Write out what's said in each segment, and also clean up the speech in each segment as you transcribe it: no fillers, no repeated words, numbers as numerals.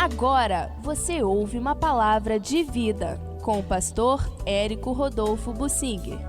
Agora você ouve uma palavra de vida com o pastor Érico Rodolfo Bussinger.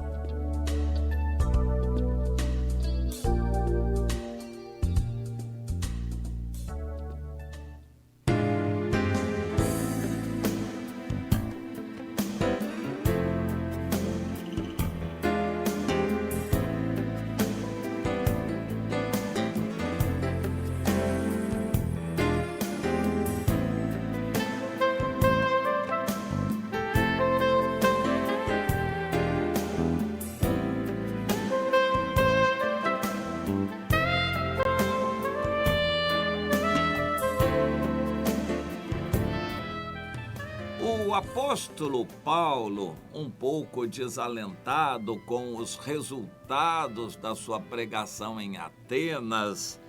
O apóstolo Paulo, um pouco desalentado com os resultados da sua pregação em Atenas,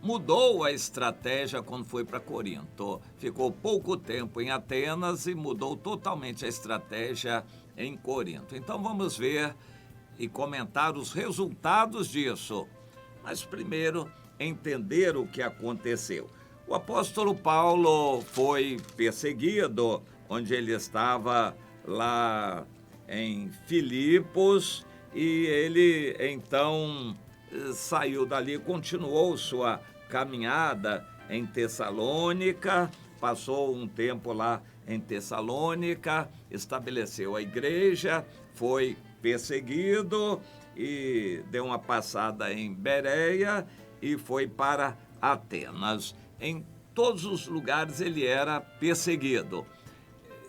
mudou a estratégia quando foi para Corinto. Ficou pouco tempo em Atenas e mudou totalmente a estratégia em Corinto. Então vamos ver e comentar os resultados disso. Mas primeiro, entender o que aconteceu. O apóstolo Paulo foi perseguido, onde ele estava lá em Filipos, e ele então saiu dali, continuou sua caminhada em Tessalônica, passou um tempo lá em Tessalônica, estabeleceu a igreja, foi perseguido e deu uma passada em Bereia e foi para Atenas. Em todos os lugares ele era perseguido.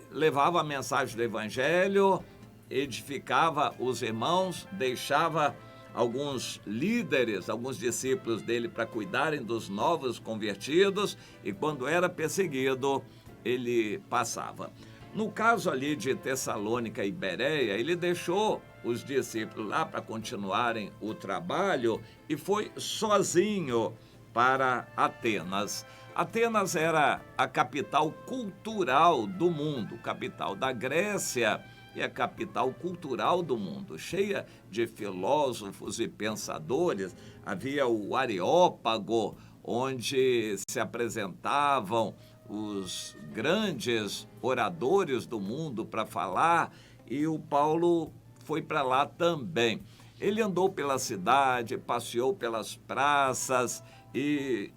Levava a mensagem do evangelho, edificava os irmãos, deixava alguns líderes, alguns discípulos dele para cuidarem dos novos convertidos, e quando era perseguido, ele passava. No caso ali de Tessalônica e Bereia, ele deixou os discípulos lá para continuarem o trabalho e foi sozinho para Atenas. Atenas era a capital cultural do mundo, capital da Grécia e a capital cultural do mundo, cheia de filósofos e pensadores. Havia o Areópago, onde se apresentavam os grandes oradores do mundo para falar, e o Paulo foi para lá também. Ele andou pela cidade, passeou pelas praças e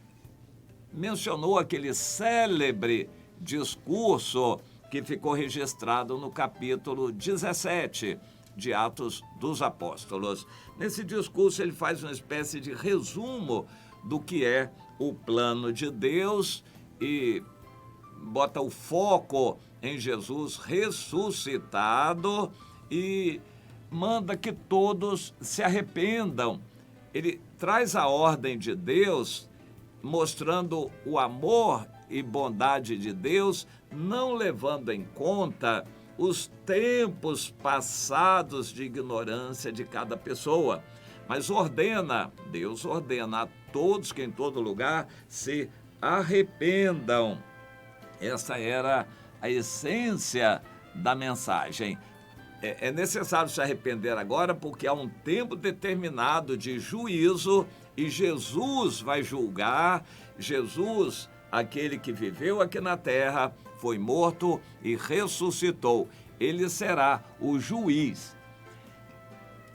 mencionou aquele célebre discurso que ficou registrado no capítulo 17 de Atos dos Apóstolos. Nesse discurso ele faz uma espécie de resumo do que é o plano de Deus e bota o foco em Jesus ressuscitado e manda que todos se arrependam. Ele traz a ordem de Deus, mostrando o amor e bondade de Deus, não levando em conta os tempos passados de ignorância de cada pessoa, mas Deus ordena a todos que em todo lugar se arrependam. Essa era a essência da mensagem. É necessário se arrepender agora porque há um tempo determinado de juízo e Jesus vai julgar. Jesus, aquele que viveu aqui na terra, foi morto e ressuscitou. Ele será o juiz.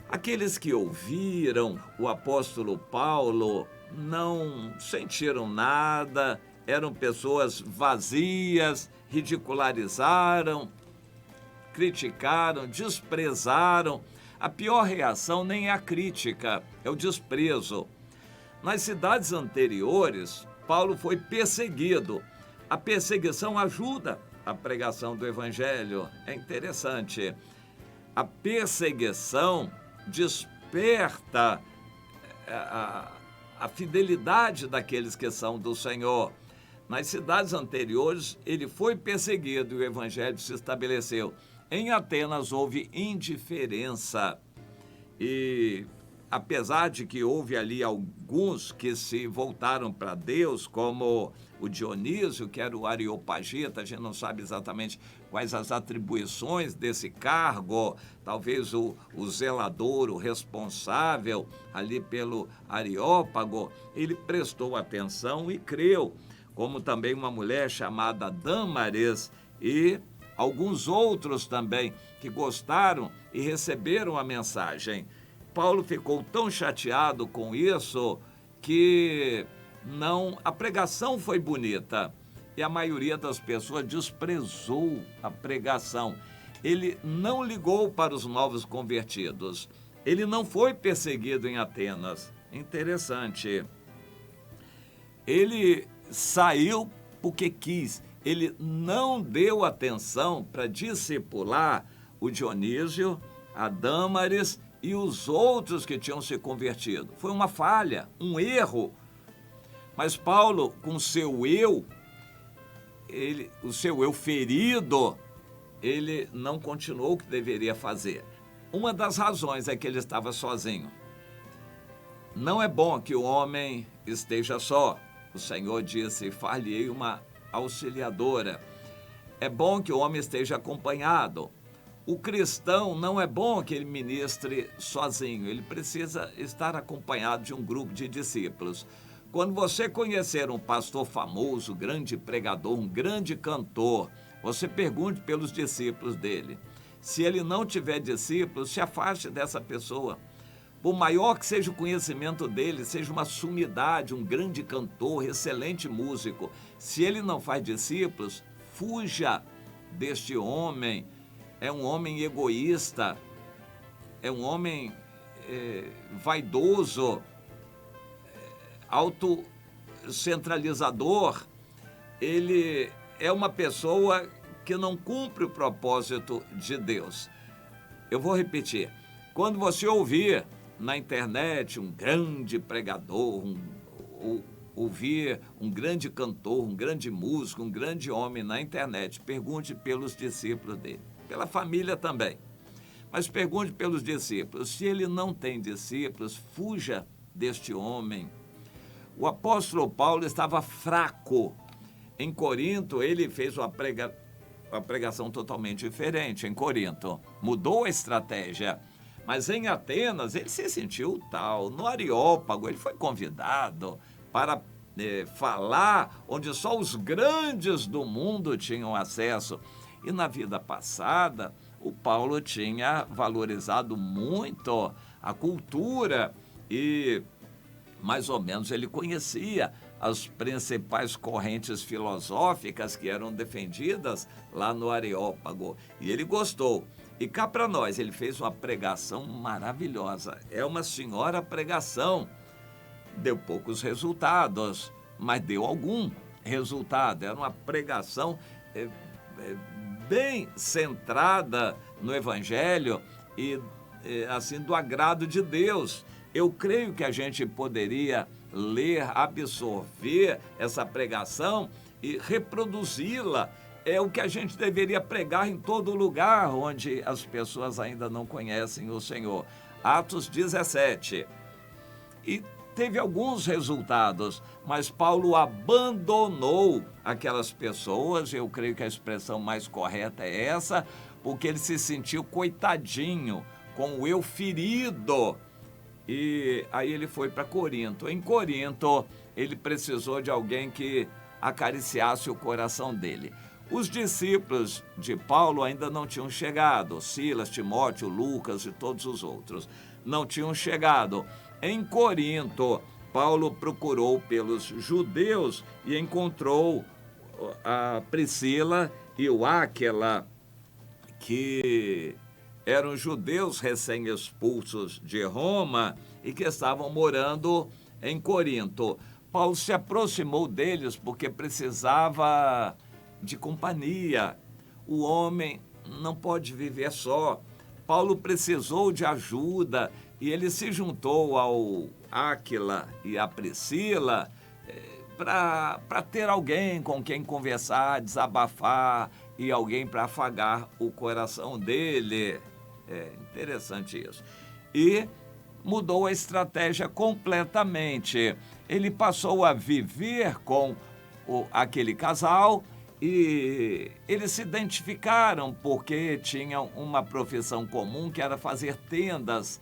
Aqueles que ouviram o apóstolo Paulo não sentiram nada, eram pessoas vazias, ridicularizaram, criticaram, desprezaram. A pior reação nem é a crítica, é o desprezo. Nas cidades anteriores, Paulo foi perseguido. A perseguição ajuda a pregação do evangelho. É interessante. A perseguição desperta a fidelidade daqueles que são do Senhor. Nas cidades anteriores, ele foi perseguido e o evangelho se estabeleceu. Em Atenas houve indiferença e, apesar de que houve ali alguns que se voltaram para Deus, como o Dionísio, que era o Areopagita, a gente não sabe exatamente quais as atribuições desse cargo, talvez o zelador, o responsável ali pelo Areópago, ele prestou atenção e creu. como também uma mulher chamada Dâmaris e alguns outros também que gostaram e receberam a mensagem. Paulo ficou tão chateado com isso que a pregação foi bonita e a maioria das pessoas desprezou a pregação. Ele não ligou para os novos convertidos. Ele não foi perseguido em Atenas. Interessante. Ele saiu porque quis. Ele não deu atenção para discipular o Dionísio, a Dâmaris e os outros que tinham se convertido. Foi uma falha, um erro. Mas Paulo, com seu eu, o seu eu ferido, ele não continuou o que deveria fazer. Uma das razões é que ele estava sozinho. Não é bom que o homem esteja só. O Senhor disse, far-lhe-ei uma auxiliadora. É bom que o homem esteja acompanhado. O cristão não é bom que ele ministre sozinho. Ele precisa estar acompanhado de um grupo de discípulos. Quando você conhecer um pastor famoso, grande pregador, um grande cantor, você pergunte pelos discípulos dele. Se ele não tiver discípulos, se afaste dessa pessoa. Por maior que seja o conhecimento dele, seja uma sumidade, um grande cantor, excelente músico, se ele não faz discípulos, fuja deste homem. É um homem egoísta, é um homem vaidoso, autocentralizador. Ele é uma pessoa que não cumpre o propósito de Deus. Eu vou repetir. Quando você ouvir na internet um grande pregador, ouvir um grande cantor, um grande músico, um grande homem na internet, pergunte pelos discípulos dele, pela família também. Mas pergunte pelos discípulos. Se ele não tem discípulos, fuja deste homem. O apóstolo Paulo estava fraco. Em Corinto, ele fez uma pregação totalmente diferente. Em Corinto, mudou a estratégia. Mas em Atenas, ele se sentiu tal. No Areópago, ele foi convidado para falar onde só os grandes do mundo tinham acesso. E na vida passada, o Paulo tinha valorizado muito a cultura e, mais ou menos, ele conhecia as principais correntes filosóficas que eram defendidas lá no Areópago. E ele gostou. E cá para nós, ele fez uma pregação maravilhosa. É uma senhora pregação. Deu poucos resultados, mas deu algum resultado. Era uma pregação bem centrada no Evangelho e assim do agrado de Deus. Eu creio que a gente poderia ler, absorver essa pregação e reproduzi-la. É o que a gente deveria pregar em todo lugar onde as pessoas ainda não conhecem o Senhor. Atos 17. E teve alguns resultados, mas Paulo abandonou aquelas pessoas. Eu creio que a expressão mais correta é essa, porque ele se sentiu coitadinho, com o eu ferido. E aí ele foi para Corinto. Em Corinto, ele precisou de alguém que acariciasse o coração dele. Os discípulos de Paulo ainda não tinham chegado. Silas, Timóteo, Lucas e todos os outros não tinham chegado. Em Corinto, Paulo procurou pelos judeus e encontrou a Priscila e o Áquila, que eram judeus recém-expulsos de Roma e que estavam morando em Corinto. Paulo se aproximou deles porque precisava de companhia. O homem não pode viver só. Paulo precisou de ajuda e ele se juntou ao Áquila e à Priscila para ter alguém com quem conversar, desabafar e alguém para afagar o coração dele. É interessante isso. E mudou a estratégia completamente. Ele passou a viver com aquele casal e eles se identificaram porque tinham uma profissão comum que era fazer tendas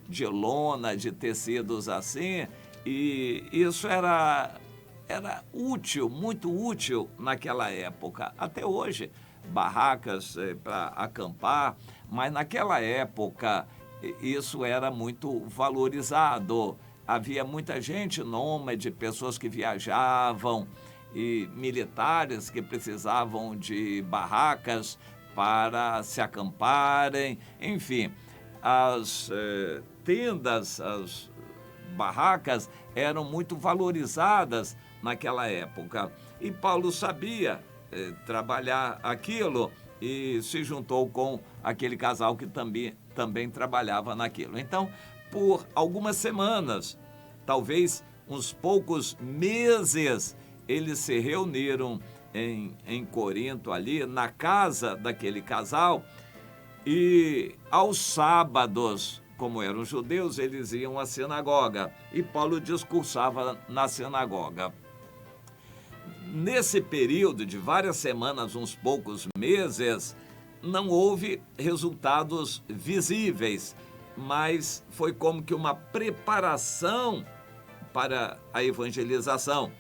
de lona, de tecidos assim, e isso era era útil, muito útil naquela época. Até hoje, barracas para acampar, mas naquela época isso era muito valorizado. Havia muita gente nômade, pessoas que viajavam e militares que precisavam de barracas para se acamparem. Enfim, as tendas, as barracas eram muito valorizadas naquela época. E Paulo sabia trabalhar aquilo e se juntou com aquele casal que também trabalhava naquilo. Então, por algumas semanas, talvez uns poucos meses, eles se reuniram em Corinto, ali na casa daquele casal, e aos sábados, como eram judeus, eles iam à sinagoga e Paulo discursava na sinagoga. Nesse período de várias semanas, uns poucos meses, não houve resultados visíveis, mas foi como que uma preparação para a evangelização.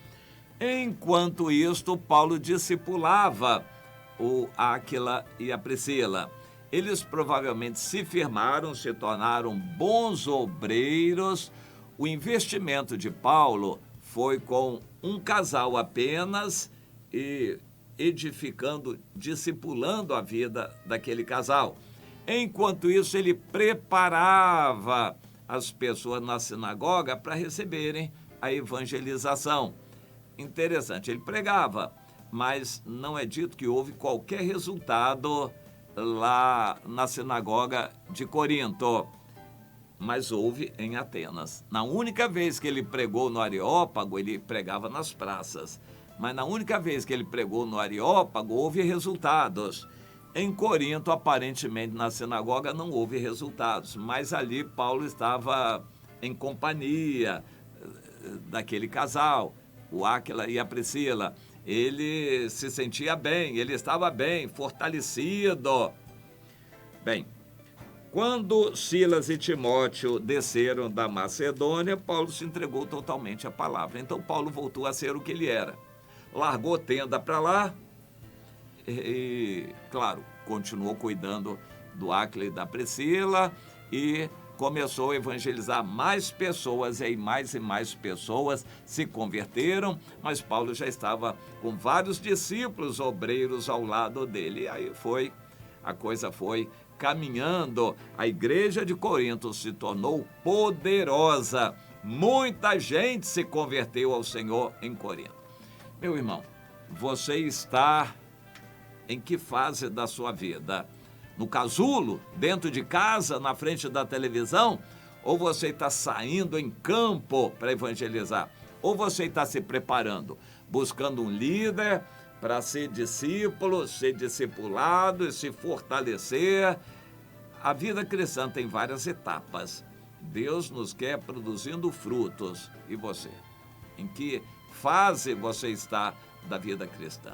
Enquanto isto, Paulo discipulava o Áquila e a Priscila. Eles provavelmente se firmaram, se tornaram bons obreiros. O investimento de Paulo foi com um casal apenas e edificando, discipulando a vida daquele casal. Enquanto isso, ele preparava as pessoas na sinagoga para receberem a evangelização. Interessante, ele pregava, mas não é dito que houve qualquer resultado lá na sinagoga de Corinto, mas houve em Atenas. Na única vez que ele pregou no Areópago, ele pregava nas praças, mas na única vez que ele pregou no Areópago, houve resultados. Em Corinto, aparentemente, na sinagoga não houve resultados, mas ali Paulo estava em companhia daquele casal, o Áquila e a Priscila. Ele se sentia bem, ele estava bem, fortalecido. Bem, quando Silas e Timóteo desceram da Macedônia, Paulo se entregou totalmente à palavra. Então Paulo voltou a ser o que ele era. Largou tenda para lá e, claro, continuou cuidando do Áquila e da Priscila e começou a evangelizar mais pessoas e mais pessoas se converteram, mas Paulo já estava com vários discípulos obreiros ao lado dele. E aí a coisa foi caminhando. A igreja de Corinto se tornou poderosa. Muita gente se converteu ao Senhor em Corinto. Meu irmão, você está em que fase da sua vida? No casulo, dentro de casa, na frente da televisão? Ou você está saindo em campo para evangelizar? Ou você está se preparando, buscando um líder para ser discípulo, ser discipulado e se fortalecer? A vida cristã tem várias etapas. Deus nos quer produzindo frutos. E você? Em que fase você está da vida cristã?